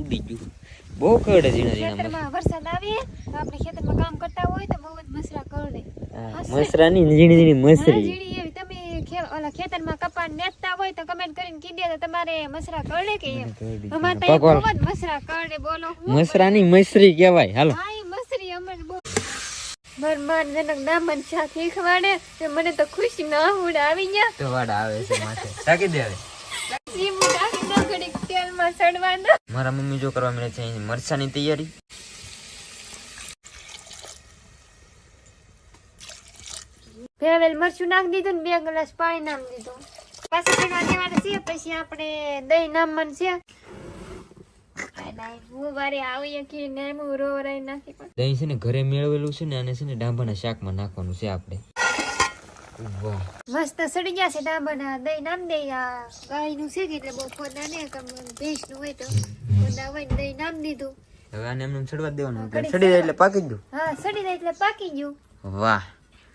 ઉડી ગયું બહુ કરડે ઝીણા ઝીણા ખેતરમાં વરસાદ આવે તો આપણે ખેતરમાં કામ કરતા હોય તો બહુ જ મસરા કરડે મસરાની ઝીણી ઝીણી મસરી ઝીણી એવી તમે ઓલા ખેતરમાં કપાસ નેતતા હોય તો કમેન્ટ કરીને કીધે તો તમારે મસરા કરડે કે એમ અમારે તો બહુ જ મસરા કરડે બોલો મસરાની મસરી કહેવાય હાલો હા ઈ મસરી અમારે બહુ ભરમાન જનક દામન શાક શીખવાડે તો મને તો ખુશી ના ઉડ આવી ગયા તો વાડ આવે છે માથે ટાકી દે હવે સીમુ ટાકી દો ઘડીક તેલમાં સડવા દો મારા મમ્મી જો કરવા મળે છે મરચાની તૈયારી ભેવેલ મરચું નાખી દીધું ને 2 ગ્લાસ પાણી નાખી દીધું પાછું પીવા દેવાનું છે પછી આપણે દહીં નાખવાનું છે દહીં છે ને ઘરે મેળવેલું છે ને અને છે ને ડાંભાના શાકમાં નાખવાનું છે આપણે મસ્ત સડી ગયા છે ડાંભાના દહીં નામ દે ગાયનું છે એટલે બહુ ફોદા ને ભેંસનું હોય તો ફોદા હોય દહીં નામ દીધું હવે આને એમને સડવા દેવાનું સડી જાય એટલે પાકી ગયું હા સડી જાય એટલે પાકી ગયું વાહ